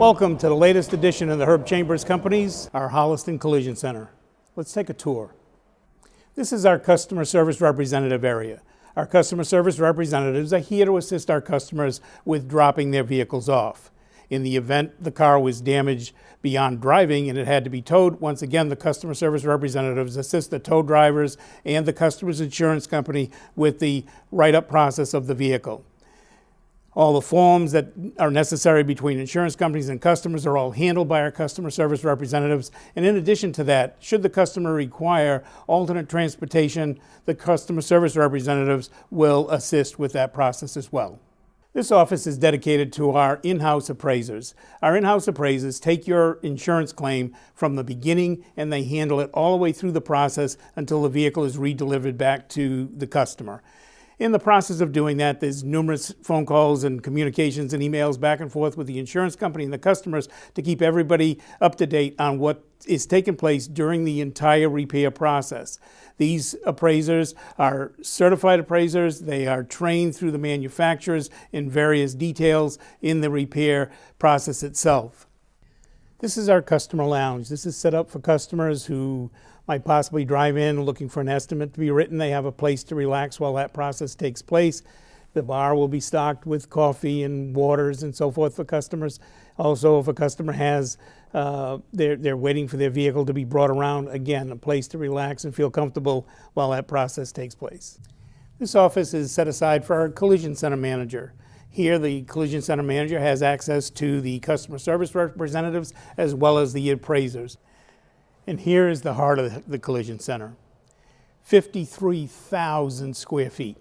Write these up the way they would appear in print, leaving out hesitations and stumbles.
Welcome to the latest edition of the Herb Chambers Companies, our Holliston Collision Center. Let's take a tour. This is our customer service representative area. Our customer service representatives are here to assist our customers with dropping their vehicles off. In the event the car was damaged beyond driving and it had to be towed, once again the customer service representatives assist the tow drivers and the customer's insurance company with the write-up process of the vehicle. All the forms that are necessary between insurance companies and customers are all handled by our customer service representatives. And in addition to that, should the customer require alternate transportation, the customer service representatives will assist with that process as well. This office is dedicated to our in-house appraisers. Our in-house appraisers take your insurance claim from the beginning and they handle it all the way through the process until the vehicle is redelivered back to the customer. In the process of doing that, there's numerous phone calls and communications and emails back and forth with the insurance company and the customers to keep everybody up to date on what is taking place during the entire repair process. These appraisers are certified appraisers. They are trained through the manufacturers in various details in the repair process itself. This is our customer lounge. This is set up for customers who might possibly drive in looking for an estimate to be written. They have a place to relax while that process takes place. The bar will be stocked with coffee and waters and so forth for customers. Also, if a customer has, they're waiting for their vehicle to be brought around, again, a place to relax and feel comfortable while that process takes place. This office is set aside for our collision center manager. Here, the collision center manager has access to the customer service representatives as well as the appraisers. And here is the heart of the collision center. 53,000 square feet.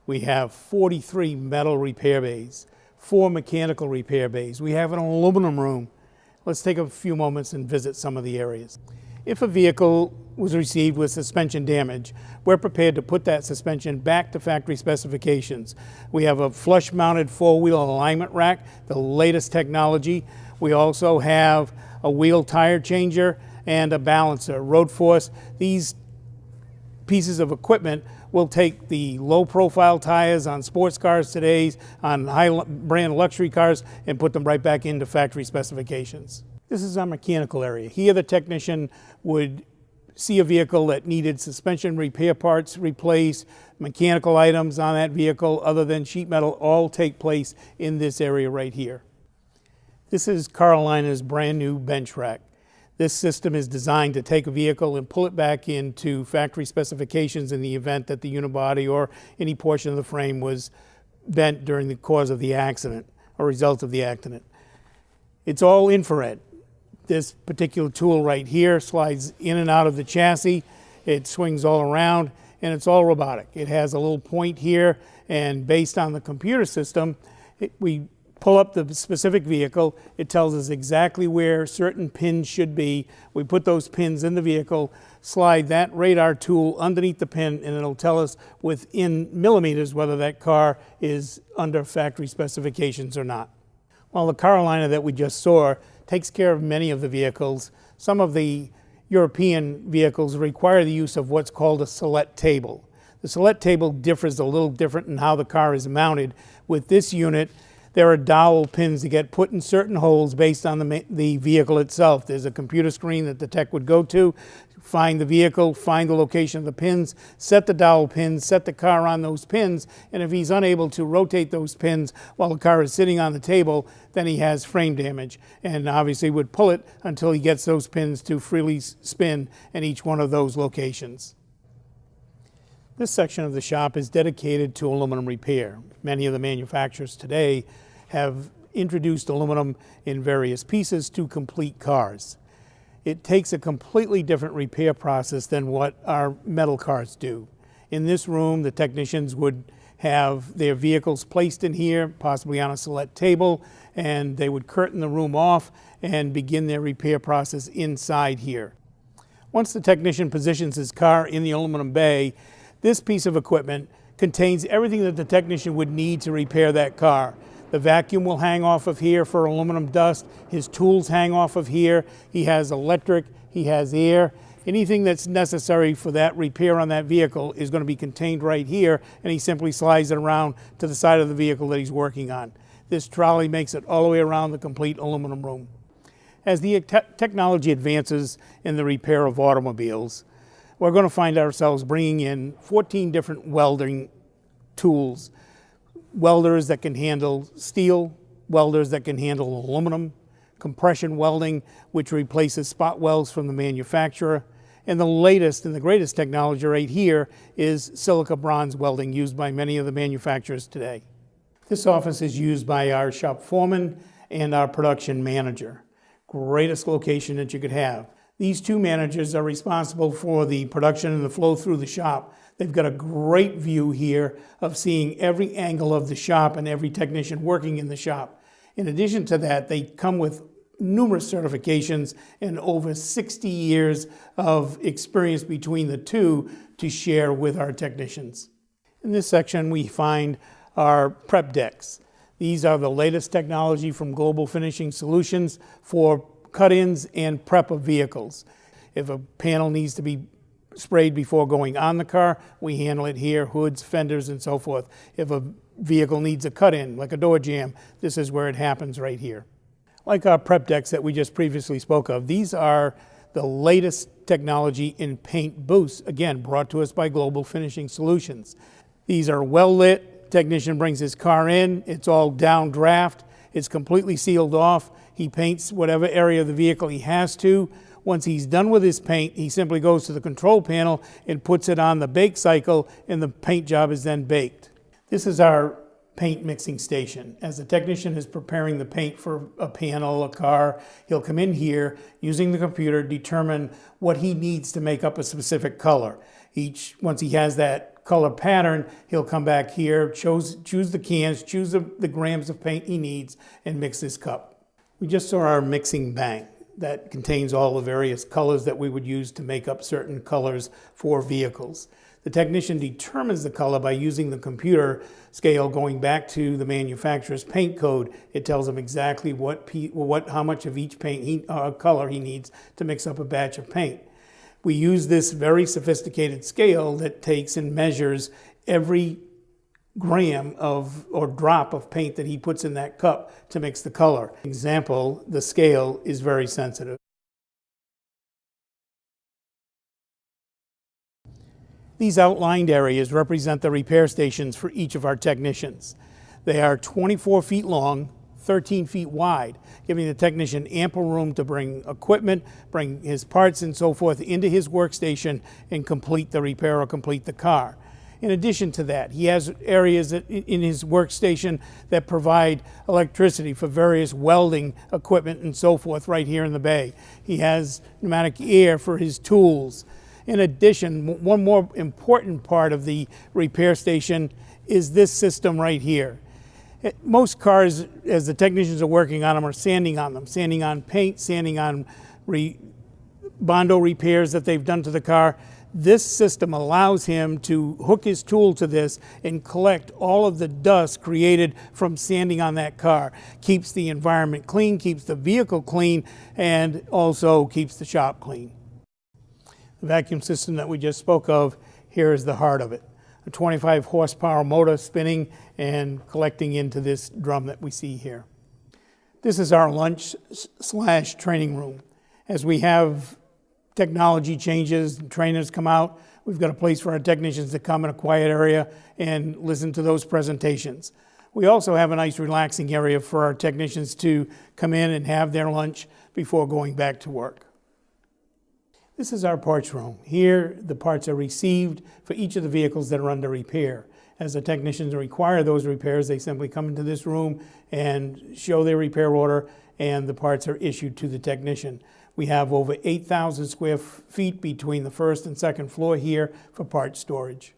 We have 43 metal repair bays, 4 mechanical repair bays. We have an aluminum room. Let's take a few moments and visit some of the areas. If a vehicle was received with suspension damage, we're prepared to put that suspension back to factory specifications. We have a flush-mounted four-wheel alignment rack, the latest technology. We also have a wheel tire changer and a balancer. Road Force, these pieces of equipment will take the low-profile tires on sports cars today, on high-brand luxury cars, and put them right back into factory specifications. This is our mechanical area. Here the technician would see a vehicle that needed suspension repair parts replaced, mechanical items on that vehicle other than sheet metal all take place in this area right here. This is Carolina's brand new bench rack. This system is designed to take a vehicle and pull it back into factory specifications in the event that the unibody or any portion of the frame was bent during the cause of the accident or result of the accident. It's all infrared. This particular tool right here slides in and out of the chassis. It swings all around and it's all robotic. It has a little point here, and based on the computer system, we pull up the specific vehicle. It tells us exactly where certain pins should be. We put those pins in the vehicle, slide that radar tool underneath the pin, and it'll tell us within millimeters whether that car is under factory specifications or not. While the Carolina that we just saw takes care of many of the vehicles, some of the European vehicles require the use of what's called a Celette table. The Celette table differs a little different in how the car is mounted. With this unit, there are dowel pins that get put in certain holes based on the vehicle itself. There's a computer screen that the tech would go to, find the vehicle, find the location of the pins, set the dowel pins, set the car on those pins, and if he's unable to rotate those pins while the car is sitting on the table, then he has frame damage, and obviously would pull it until he gets those pins to freely spin in each one of those locations. This section of the shop is dedicated to aluminum repair. Many of the manufacturers today have introduced aluminum in various pieces to complete cars. It takes a completely different repair process than what our metal cars do. In this room, the technicians would have their vehicles placed in here, possibly on a Celette table, and they would curtain the room off and begin their repair process inside here. Once the technician positions his car in the aluminum bay, this piece of equipment contains everything that the technician would need to repair that car. The vacuum will hang off of here for aluminum dust. His tools hang off of here. He has electric, he has air. Anything that's necessary for that repair on that vehicle is going to be contained right here, and he simply slides it around to the side of the vehicle that he's working on. This trolley makes it all the way around the complete aluminum room. As the technology advances in the repair of automobiles, we're going to find ourselves bringing in 14 different welding tools. Welders that can handle steel, welders that can handle aluminum, compression welding, which replaces spot welds from the manufacturer, and the latest and the greatest technology right here is silica bronze welding, used by many of the manufacturers today. This office is used by our shop foreman and our production manager. Greatest location that you could have. These two managers are responsible for the production and the flow through the shop. They've got a great view here of seeing every angle of the shop and every technician working in the shop. In addition to that, they come with numerous certifications and over 60 years of experience between the two to share with our technicians. In this section, we find our prep decks. These are the latest technology from Global Finishing Solutions for cut-ins and prep of vehicles. If a panel needs to be sprayed before going on the car, we handle it here, hoods, fenders, and so forth. If a vehicle needs a cut-in, like a door jamb, this is where it happens right here. Like our prep decks that we just previously spoke of, these are the latest technology in paint booths, again, brought to us by Global Finishing Solutions. These are well lit. Technician brings his car in, it's all down draft, it's completely sealed off. He paints whatever area of the vehicle he has to. Once he's done with his paint, he simply goes to the control panel and puts it on the bake cycle, and the paint job is then baked. This is our paint mixing station. As the technician is preparing the paint for a panel, a car, he'll come in here using the computer, determine what he needs to make up a specific color. Once he has that color pattern, he'll come back here, choose the cans, choose the grams of paint he needs, and mix his cup. We just saw our mixing bank that contains all the various colors that we would use to make up certain colors for vehicles. The technician determines the color by using the computer scale going back to the manufacturer's paint code. It tells him exactly how much of each paint color he needs to mix up a batch of paint. We use this very sophisticated scale that takes and measures every gram or drop of paint that he puts in that cup to mix the color. Example, the scale is very sensitive. These outlined areas represent the repair stations for each of our technicians. They are 24 feet long, 13 feet wide, giving the technician ample room to bring equipment, bring his parts and so forth into his workstation and complete the repair or complete the car. In addition to that, he has areas in his workstation that provide electricity for various welding equipment and so forth right here in the bay. He has pneumatic air for his tools. In addition, one more important part of the repair station is this system right here. Most cars, as the technicians are working on them, are sanding on them, sanding on paint, sanding on Bondo repairs that they've done to the car. This system allows him to hook his tool to this and collect all of the dust created from sanding on that car. Keeps the environment clean, keeps the vehicle clean, and also keeps the shop clean. The vacuum system that we just spoke of, here is the heart of it. A 25 horsepower motor spinning and collecting into this drum that we see here. This is our lunch/training room. As we have technology changes, trainers come out, we've got a place for our technicians to come in a quiet area and listen to those presentations. We also have a nice relaxing area for our technicians to come in and have their lunch before going back to work. This is our parts room. Here, the parts are received for each of the vehicles that are under repair. As the technicians require those repairs, they simply come into this room and show their repair order, and the parts are issued to the technician. We have over 8,000 square feet between the first and second floor here for parts storage.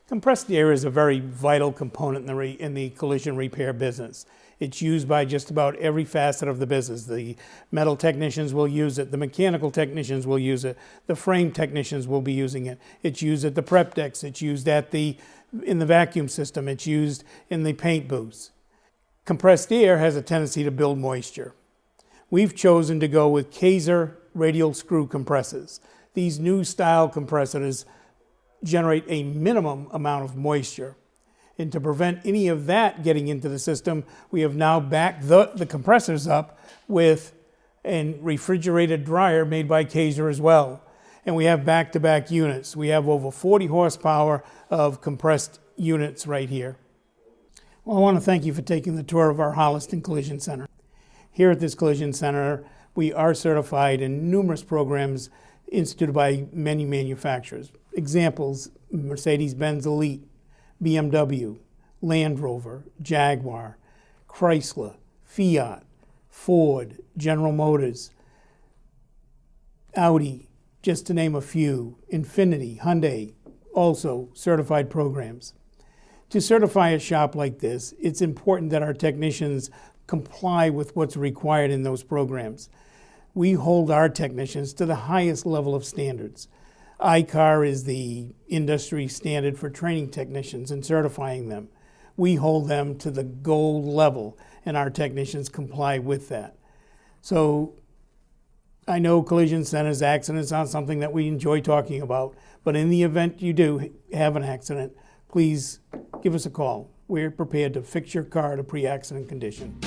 Compressed air is a very vital component in the collision repair business. It's used by just about every facet of the business. The metal technicians will use it. The mechanical technicians will use it. The frame technicians will be using it. It's used at the prep decks. It's used in the vacuum system. It's used in the paint booths. Compressed air has a tendency to build moisture. We've chosen to go with Kaeser radial screw compressors. These new style compressors generate a minimum amount of moisture. And to prevent any of that getting into the system, we have now backed the compressors up with a refrigerated dryer made by Kaiser as well. And we have back-to-back units. We have over 40 horsepower of compressed units right here. Well, I want to thank you for taking the tour of our Holliston Collision Center. Here at this Collision Center, we are certified in numerous programs instituted by many manufacturers. Examples: Mercedes-Benz Elite, BMW, Land Rover, Jaguar, Chrysler, Fiat, Ford, General Motors, Audi, just to name a few, Infiniti, Hyundai, also certified programs. To certify a shop like this, it's important that our technicians comply with what's required in those programs. We hold our technicians to the highest level of standards. ICAR is the industry standard for training technicians and certifying them. We hold them to the gold level, and our technicians comply with that. So I know collision centers, accidents aren't something that we enjoy talking about, but in the event you do have an accident, please give us a call. We're prepared to fix your car to pre-accident condition.